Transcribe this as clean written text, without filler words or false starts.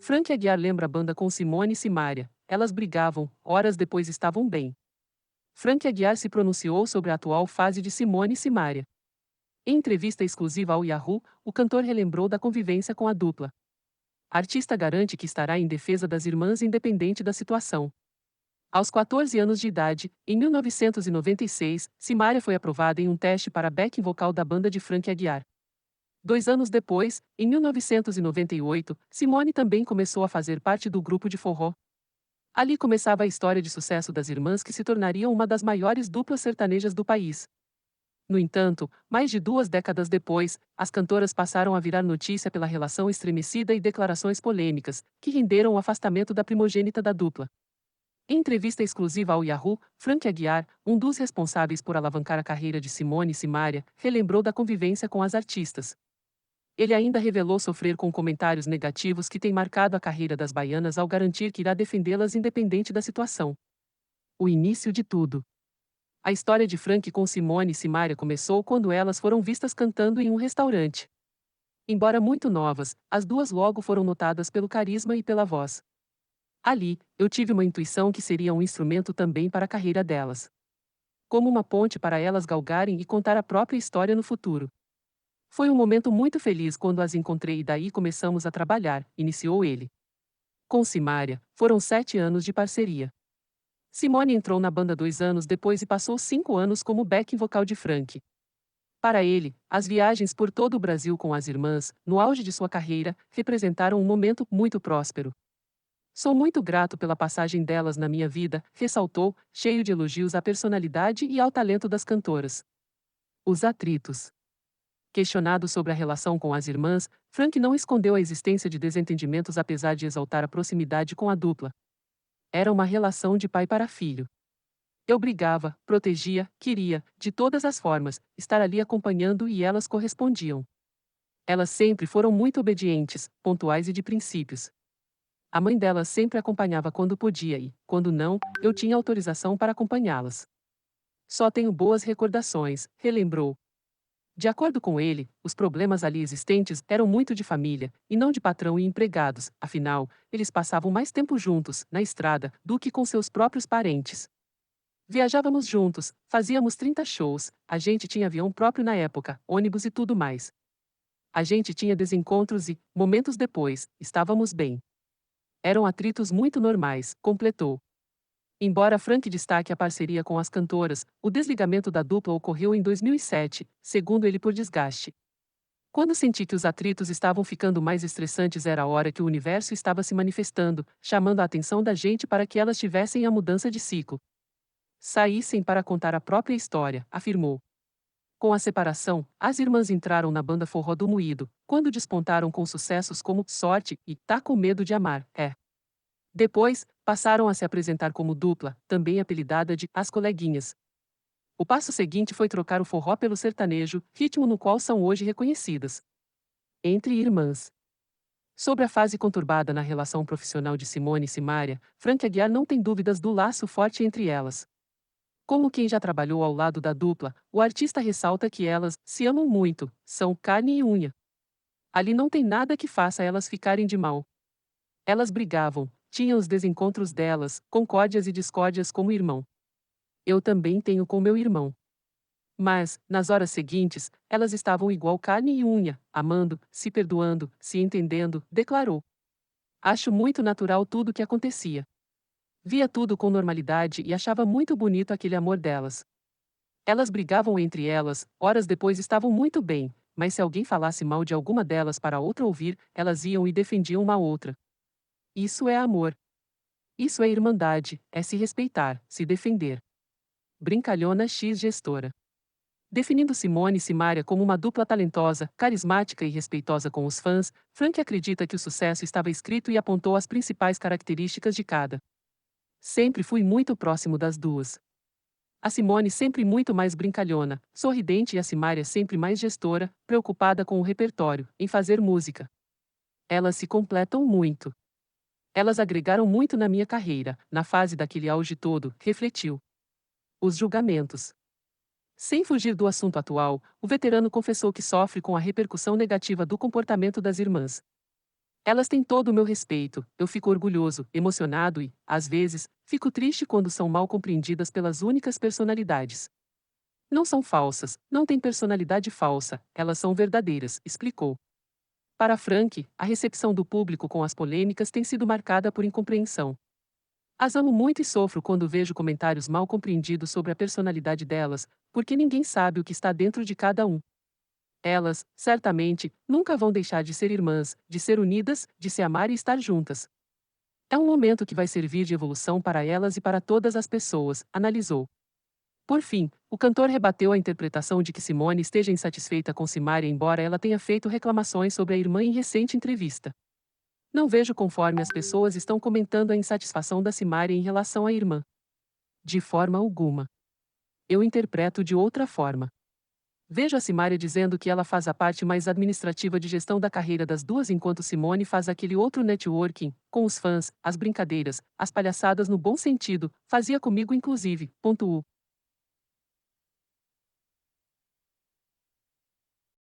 Frank Aguiar lembra a banda com Simone e Simaria. Elas brigavam, horas depois estavam bem. Frank Aguiar se pronunciou sobre a atual fase de Simone e Simaria. Em entrevista exclusiva ao Yahoo, o cantor relembrou da convivência com a dupla. A artista garante que estará em defesa das irmãs independente da situação. Aos 14 anos de idade, em 1996, Simaria foi aprovada em um teste para backing vocal da banda de Frank Aguiar. 2 anos depois, em 1998, Simone também começou a fazer parte do grupo de forró. Ali começava a história de sucesso das irmãs que se tornariam uma das maiores duplas sertanejas do país. No entanto, mais de 2 décadas depois, as cantoras passaram a virar notícia pela relação estremecida e declarações polêmicas, que renderam o afastamento da primogênita da dupla. Em entrevista exclusiva ao Yahoo, Frank Aguiar, um dos responsáveis por alavancar a carreira de Simone e Simaria, relembrou da convivência com as artistas. Ele ainda revelou sofrer com comentários negativos que têm marcado a carreira das baianas ao garantir que irá defendê-las independente da situação. O início de tudo. A história de Frank com Simone e Simaria começou quando elas foram vistas cantando em um restaurante. Embora muito novas, as duas logo foram notadas pelo carisma e pela voz. Ali, eu tive uma intuição que seria um instrumento também para a carreira delas. Como uma ponte para elas galgarem e contar a própria história no futuro. Foi um momento muito feliz quando as encontrei e daí começamos a trabalhar, iniciou ele. Com Simaria, foram 7 anos de parceria. Simone entrou na banda 2 anos depois e passou 5 anos como backing vocal de Frank. Para ele, as viagens por todo o Brasil com as irmãs, no auge de sua carreira, representaram um momento muito próspero. Sou muito grato pela passagem delas na minha vida, ressaltou, cheio de elogios à personalidade e ao talento das cantoras. Os atritos. Questionado sobre a relação com as irmãs, Frank não escondeu a existência de desentendimentos apesar de exaltar a proximidade com a dupla. Era uma relação de pai para filho. Eu brigava, protegia, queria, de todas as formas, estar ali acompanhando e elas correspondiam. Elas sempre foram muito obedientes, pontuais e de princípios. A mãe delas sempre acompanhava quando podia e, quando não, eu tinha autorização para acompanhá-las. Só tenho boas recordações, relembrou. De acordo com ele, os problemas ali existentes eram muito de família, e não de patrão e empregados, afinal, eles passavam mais tempo juntos, na estrada, do que com seus próprios parentes. Viajávamos juntos, fazíamos 30 shows, a gente tinha avião próprio na época, ônibus e tudo mais. A gente tinha desencontros e, momentos depois, estávamos bem. Eram atritos muito normais, completou. Embora Frank destaque a parceria com as cantoras, o desligamento da dupla ocorreu em 2007, segundo ele por desgaste. Quando senti que os atritos estavam ficando mais estressantes era a hora que o universo estava se manifestando, chamando a atenção da gente para que elas tivessem a mudança de ciclo. Saíssem para contar a própria história, afirmou. Com a separação, as irmãs entraram na banda Forró do Moído, quando despontaram com sucessos como Sorte e Tá com Medo de Amar, é. Depois, passaram a se apresentar como dupla, também apelidada de As Coleguinhas. O passo seguinte foi trocar o forró pelo sertanejo, ritmo no qual são hoje reconhecidas. Entre irmãs. Sobre a fase conturbada na relação profissional de Simone e Simaria, Frank Aguiar não tem dúvidas do laço forte entre elas. Como quem já trabalhou ao lado da dupla, o artista ressalta que elas se amam muito, são carne e unha. Ali não tem nada que faça elas ficarem de mal. Elas brigavam, tinham os desencontros delas, concórdias e discórdias como irmão. Eu também tenho com meu irmão. Mas, nas horas seguintes, elas estavam igual carne e unha, amando, se perdoando, se entendendo, declarou. Acho muito natural tudo o que acontecia. Via tudo com normalidade e achava muito bonito aquele amor delas. Elas brigavam entre elas, horas depois estavam muito bem, mas se alguém falasse mal de alguma delas para outra ouvir, elas iam e defendiam uma outra. Isso é amor. Isso é irmandade, é se respeitar, se defender. Brincalhona X gestora. Definindo Simone e Simaria como uma dupla talentosa, carismática e respeitosa com os fãs, Frank acredita que o sucesso estava escrito e apontou as principais características de cada. Sempre fui muito próximo das duas. A Simone sempre muito mais brincalhona, sorridente e a Simaria sempre mais gestora, preocupada com o repertório, em fazer música. Elas se completam muito. Elas agregaram muito na minha carreira, na fase daquele auge todo, refletiu. Os julgamentos. Sem fugir do assunto atual, o veterano confessou que sofre com a repercussão negativa do comportamento das irmãs. Elas têm todo o meu respeito, eu fico orgulhoso, emocionado e, às vezes, fico triste quando são mal compreendidas pelas únicas personalidades. Não são falsas, não têm personalidade falsa, elas são verdadeiras, explicou. Para Frank, a recepção do público com as polêmicas tem sido marcada por incompreensão. As amo muito e sofro quando vejo comentários mal compreendidos sobre a personalidade delas, porque ninguém sabe o que está dentro de cada um. Elas, certamente, nunca vão deixar de ser irmãs, de ser unidas, de se amar e estar juntas. É um momento que vai servir de evolução para elas e para todas as pessoas, analisou. Por fim, o cantor rebateu a interpretação de que Simone esteja insatisfeita com Simária, embora ela tenha feito reclamações sobre a irmã em recente entrevista. Não vejo conforme as pessoas estão comentando a insatisfação da Simária em relação à irmã. De forma alguma. Eu interpreto de outra forma. Vejo a Simária dizendo que ela faz a parte mais administrativa de gestão da carreira das duas, enquanto Simone faz aquele outro networking, com os fãs, as brincadeiras, as palhaçadas no bom sentido, fazia comigo inclusive. Ponto.